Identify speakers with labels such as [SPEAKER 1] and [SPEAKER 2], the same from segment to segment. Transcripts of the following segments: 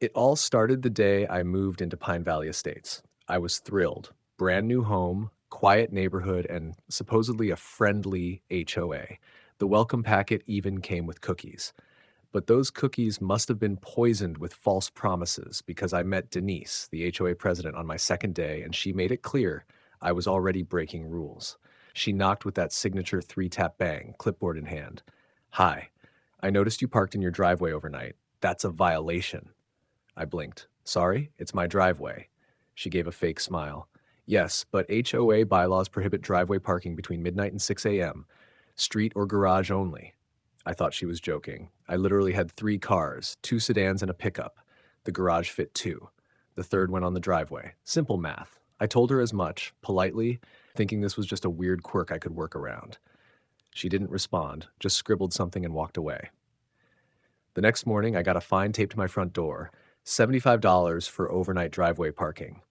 [SPEAKER 1] It all started the day I moved into Pine Valley Estates. I was thrilled. Brand new home, quiet neighborhood, and supposedly a friendly HOA. The welcome packet even came with cookies. But those cookies must have been poisoned with false promises because I met Denise, the HOA president, on my second day, and she made it clear I was already breaking rules. She knocked with that signature three-tap bang, clipboard in hand. Hi, I noticed you parked in your driveway overnight. That's a violation. I blinked. Sorry, it's my driveway. She gave a fake smile. Yes, but HOA bylaws prohibit driveway parking between midnight and 6 a.m. Street or garage only. I thought she was joking. I literally had 3 cars, 2 sedans and a pickup. The garage fit 2. The third went on the driveway. Simple math. I told her as much, politely, thinking this was just a weird quirk I could work around. She didn't respond, just scribbled something and walked away. The next morning, I got a fine taped to my front door, $75 for overnight driveway parking.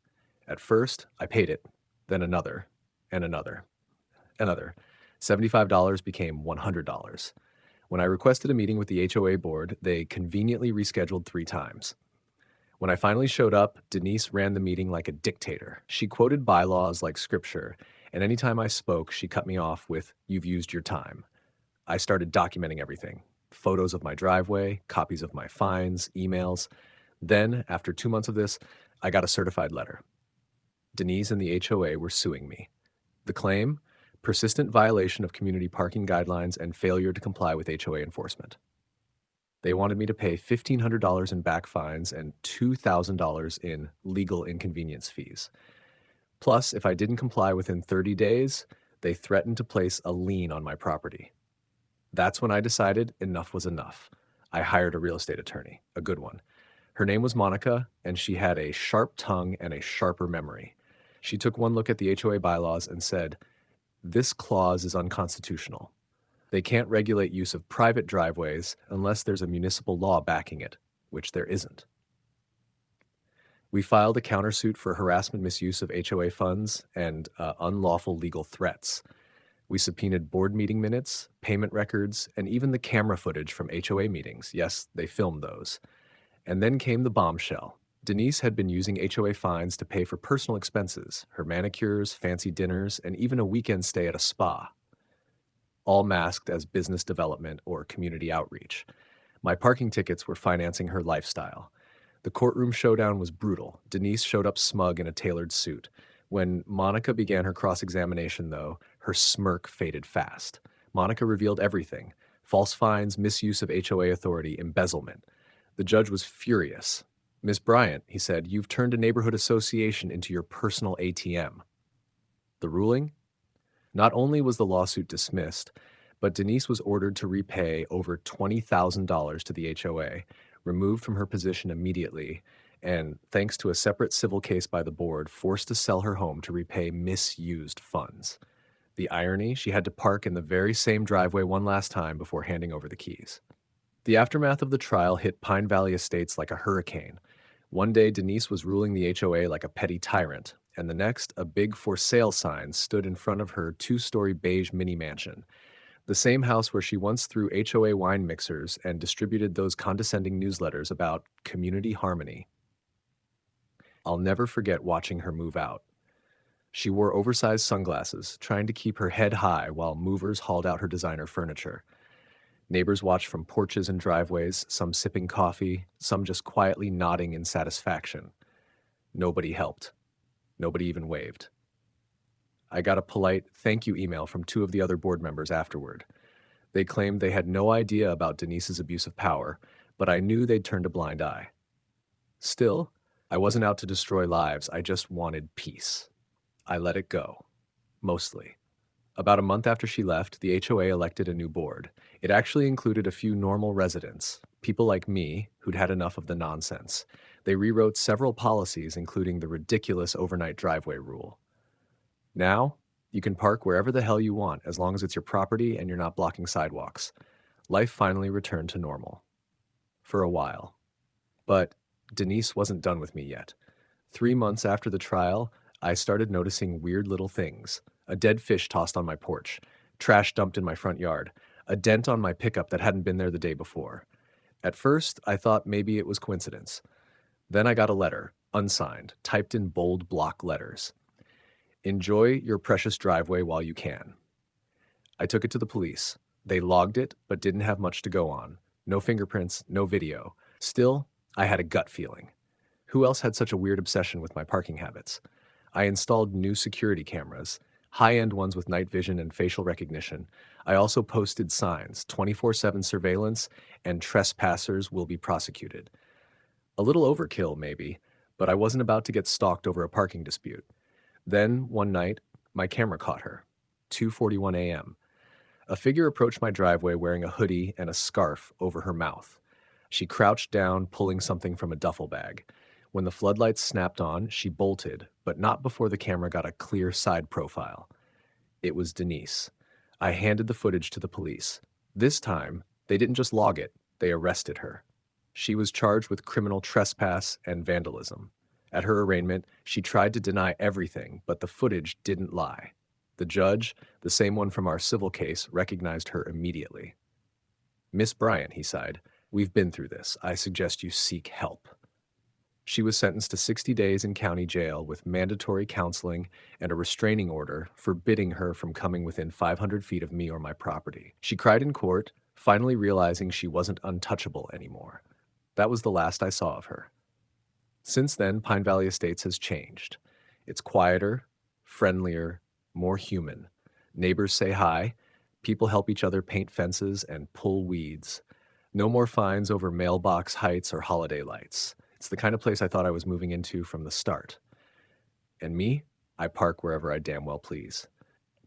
[SPEAKER 1] At first, I paid it, then another, and another. $75 became $100. When I requested a meeting with the HOA board, they conveniently rescheduled 3 times. When I finally showed up, Denise ran the meeting like a dictator. She quoted bylaws like scripture, and anytime I spoke, she cut me off with, "You've used your time." I started documenting everything. Photos of my driveway, copies of my fines, emails. Then, after 2 months of this, I got a certified letter. Denise and the HOA were suing me. The claim? Persistent violation of community parking guidelines and failure to comply with HOA enforcement. They wanted me to pay $1,500 in back fines and $2,000 in legal inconvenience fees. Plus, if I didn't comply within 30 days, they threatened to place a lien on my property. That's when I decided enough was enough. I hired a real estate attorney, a good one. Her name was Monica, and she had a sharp tongue and a sharper memory. She took one look at the HOA bylaws and said, "This clause is unconstitutional. They can't regulate use of private driveways unless there's a municipal law backing it," which there isn't. We filed a countersuit for harassment misuse of HOA funds and unlawful legal threats. We subpoenaed board meeting minutes, payment records, and even the camera footage from HOA meetings. Yes, they filmed those. And then came the bombshell. Denise had been using HOA fines to pay for personal expenses, her manicures, fancy dinners, and even a weekend stay at a spa, all masked as business development or community outreach. My parking tickets were financing her lifestyle. The courtroom showdown was brutal. Denise showed up smug in a tailored suit. When Monica began her cross-examination, though, her smirk faded fast. Monica revealed everything: false fines, misuse of HOA authority, embezzlement. The judge was furious. "Miss Bryant," he said, "you've turned a neighborhood association into your personal ATM." The ruling? Not only was the lawsuit dismissed, but Denise was ordered to repay over $20,000 to the HOA, removed from her position immediately, and, thanks to a separate civil case by the board, forced to sell her home to repay misused funds. The irony, she had to park in the very same driveway one last time before handing over the keys. The aftermath of the trial hit Pine Valley Estates like a hurricane. One day, Denise was ruling the HOA like a petty tyrant, and the next, a big for sale sign stood in front of her 2-story beige mini mansion, the same house where she once threw HOA wine mixers and distributed those condescending newsletters about community harmony. I'll never forget watching her move out. She wore oversized sunglasses, trying to keep her head high while movers hauled out her designer furniture. Neighbors watched from porches and driveways, some sipping coffee, some just quietly nodding in satisfaction. Nobody helped. Nobody even waved. I got a polite thank you email from 2 of the other board members afterward. They claimed they had no idea about Denise's abuse of power, but I knew they'd turned a blind eye. Still, I wasn't out to destroy lives, I just wanted peace. I let it go. Mostly. About a month after she left, the HOA elected a new board. It actually included a few normal residents, people like me who'd had enough of the nonsense. They rewrote several policies, including the ridiculous overnight driveway rule. Now, you can park wherever the hell you want as long as it's your property and you're not blocking sidewalks. Life finally returned to normal. For a while. But Denise wasn't done with me yet. 3 months after the trial, I started noticing weird little things. A dead fish tossed on my porch, trash dumped in my front yard, a dent on my pickup that hadn't been there the day before. At first, I thought maybe it was coincidence. Then I got a letter, unsigned, typed in bold block letters. Enjoy your precious driveway while you can. I took it to the police. They logged it, but didn't have much to go on. No fingerprints, no video. Still, I had a gut feeling. Who else had such a weird obsession with my parking habits? I installed new security cameras, high-end ones with night vision and facial recognition. I also posted signs, 24/7 surveillance, and trespassers will be prosecuted. A little overkill, maybe, but I wasn't about to get stalked over a parking dispute. Then, one night, my camera caught her. 2:41 a.m. A figure approached my driveway wearing a hoodie and a scarf over her mouth. She crouched down, pulling something from a duffel bag. When the floodlights snapped on, she bolted, but not before the camera got a clear side profile. It was Denise. I handed the footage to the police. This time, they didn't just log it, they arrested her. She was charged with criminal trespass and vandalism. At her arraignment, she tried to deny everything, but the footage didn't lie. The judge, the same one from our civil case, recognized her immediately. "Miss Bryant," he sighed, "we've been through this. I suggest you seek help." She was sentenced to 60 days in county jail with mandatory counseling and a restraining order forbidding her from coming within 500 feet of me or my property. She cried in court, finally realizing she wasn't untouchable anymore. That was the last I saw of her. Since then, Pine Valley Estates has changed. It's quieter, friendlier, more human. Neighbors say hi, people help each other paint fences and pull weeds. No more fines over mailbox heights or holiday lights. It's the kind of place I thought I was moving into from the start. And me? I park wherever I damn well please.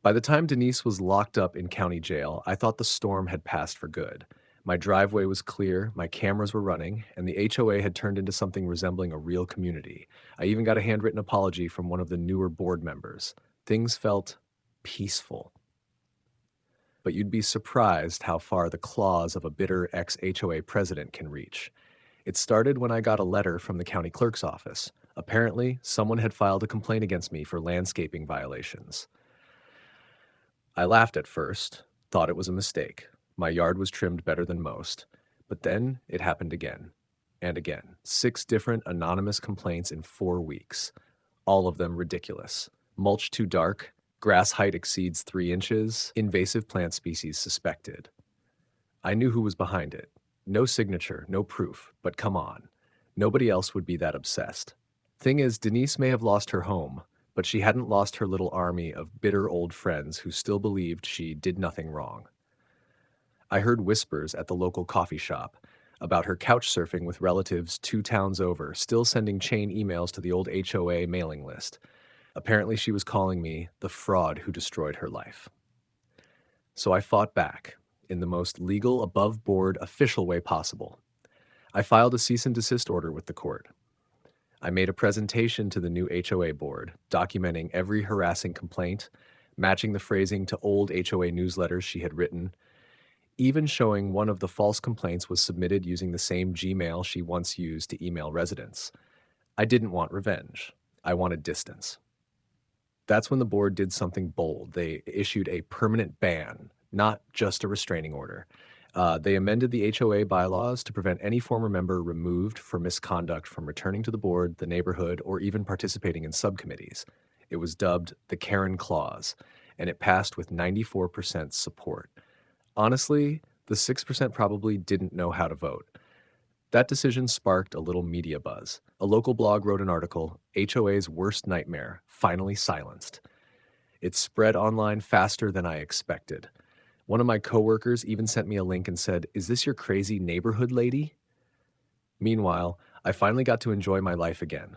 [SPEAKER 1] By the time Denise was locked up in county jail, I thought the storm had passed for good. My driveway was clear, my cameras were running, and the HOA had turned into something resembling a real community. I even got a handwritten apology from one of the newer board members. Things felt peaceful. But you'd be surprised how far the claws of a bitter ex-HOA president can reach. It started when I got a letter from the county clerk's office. Apparently, someone had filed a complaint against me for landscaping violations. I laughed at first, thought it was a mistake. My yard was trimmed better than most. But then it happened again and again. 6 different anonymous complaints in 4 weeks. All of them ridiculous. Mulch too dark, grass height exceeds 3 inches, invasive plant species suspected. I knew who was behind it. No signature, no proof, but come on. Nobody else would be that obsessed. Thing is, Denise may have lost her home, but she hadn't lost her little army of bitter old friends who still believed she did nothing wrong. I heard whispers at the local coffee shop about her couch surfing with relatives 2 towns over, still sending chain emails to the old HOA mailing list. Apparently she was calling me the fraud who destroyed her life. So I fought back in the most legal, above-board, official way possible. I filed a cease and desist order with the court. I made a presentation to the new HOA board, documenting every harassing complaint, matching the phrasing to old HOA newsletters she had written, even showing one of the false complaints was submitted using the same Gmail she once used to email residents. I didn't want revenge. I wanted distance. That's when the board did something bold. They issued a permanent ban, not just a restraining order. They amended the HOA bylaws to prevent any former member removed for misconduct from returning to the board, the neighborhood, or even participating in subcommittees. It was dubbed the Karen Clause, and it passed with 94% support. Honestly, the 6% probably didn't know how to vote. That decision sparked a little media buzz. A local blog wrote an article, HOA's Worst Nightmare, Finally Silenced. It spread online faster than I expected. One of my coworkers even sent me a link and said, "Is this your crazy neighborhood lady?" Meanwhile, I finally got to enjoy my life again.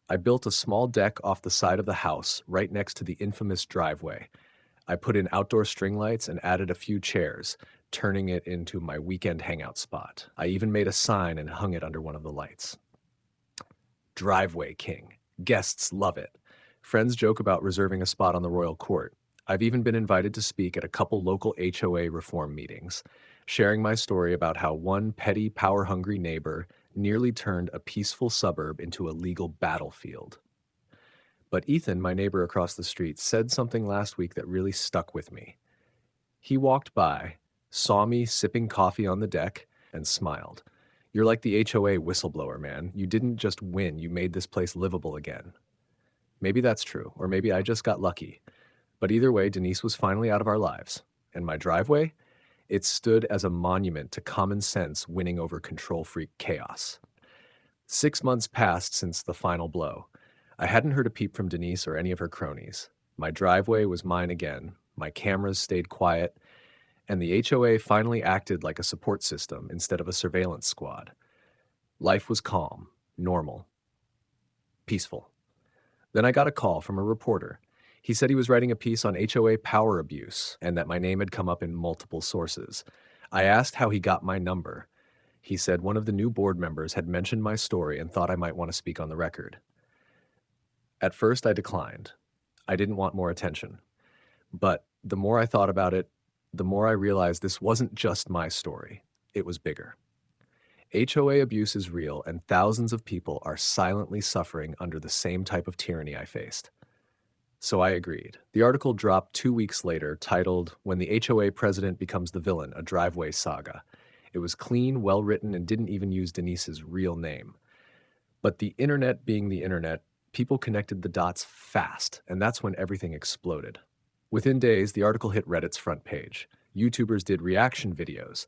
[SPEAKER 1] I built a small deck off the side of the house, right next to the infamous driveway. I put in outdoor string lights and added a few chairs, turning it into my weekend hangout spot. I even made a sign and hung it under one of the lights. Driveway King. Guests love it. Friends joke about reserving a spot on the royal court. I've even been invited to speak at a couple local HOA reform meetings, sharing my story about how one petty, power-hungry neighbor nearly turned a peaceful suburb into a legal battlefield. But Ethan, my neighbor across the street, said something last week that really stuck with me. He walked by, saw me sipping coffee on the deck, and smiled. You're like the HOA whistleblower, man. You didn't just win, you made this place livable again. Maybe that's true, or maybe I just got lucky. But either way, Denise was finally out of our lives. And my driveway? It stood as a monument to common sense winning over control freak chaos. 6 months passed since the final blow. I hadn't heard a peep from Denise or any of her cronies. My driveway was mine again, my cameras stayed quiet, and the HOA finally acted like a support system instead of a surveillance squad. Life was calm, normal, peaceful. Then I got a call from a reporter. He said he was writing a piece on HOA power abuse and that my name had come up in multiple sources. I asked how he got my number. He said one of the new board members had mentioned my story and thought I might want to speak on the record. At first, I declined. I didn't want more attention. But the more I thought about it, the more I realized this wasn't just my story. It was bigger. HOA abuse is real, and thousands of people are silently suffering under the same type of tyranny I faced. So I agreed. The article dropped 2 weeks later, titled, "When the HOA President Becomes the Villain, a Driveway Saga." It was clean, well-written, and didn't even use Denise's real name. But the internet being the internet, people connected the dots fast, and that's when everything exploded. Within days, the article hit Reddit's front page. YouTubers did reaction videos.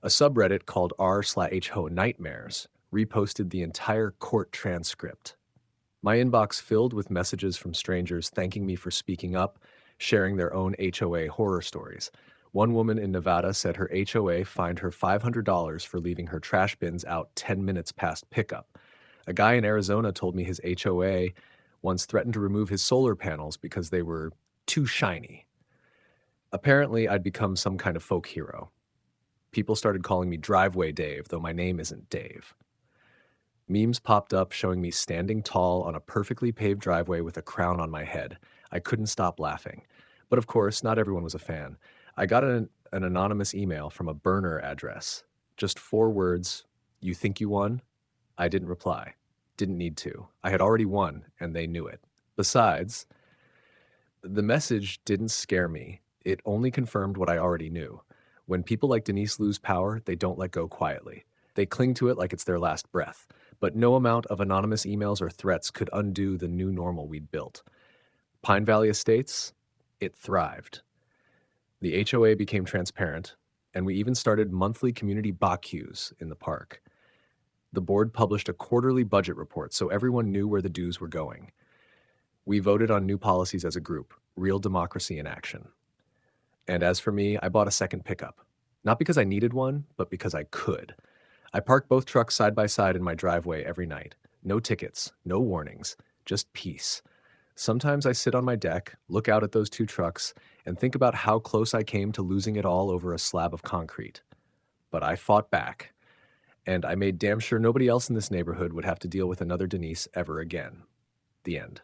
[SPEAKER 1] A subreddit called r/ho nightmares reposted the entire court transcript. My inbox filled with messages from strangers thanking me for speaking up, sharing their own HOA horror stories. One woman in Nevada said her HOA fined her $500 for leaving her trash bins out 10 minutes past pickup. A guy in Arizona told me his HOA once threatened to remove his solar panels because they were too shiny. Apparently, I'd become some kind of folk hero. People started calling me Driveway Dave, though my name isn't Dave. Memes popped up showing me standing tall on a perfectly paved driveway with a crown on my head. I couldn't stop laughing. But of course, not everyone was a fan. I got an anonymous email from a burner address. Just 4 words, "You think you won?" I didn't reply. Didn't need to. I had already won, and they knew it. Besides, the message didn't scare me. It only confirmed what I already knew. When people like Denise lose power, they don't let go quietly. They cling to it like it's their last breath. But no amount of anonymous emails or threats could undo the new normal we'd built. Pine Valley Estates, it thrived. The HOA became transparent, and we even started monthly community barbecus in the park. The board published a quarterly budget report so everyone knew where the dues were going. We voted on new policies as a group, real democracy in action. And as for me, I bought a second pickup. Not because I needed one, but because I could. I parked both trucks side by side in my driveway every night. No tickets, no warnings, just peace. Sometimes I sit on my deck, look out at those 2 trucks, and think about how close I came to losing it all over a slab of concrete. But I fought back, and I made damn sure nobody else in this neighborhood would have to deal with another Denise ever again. The end.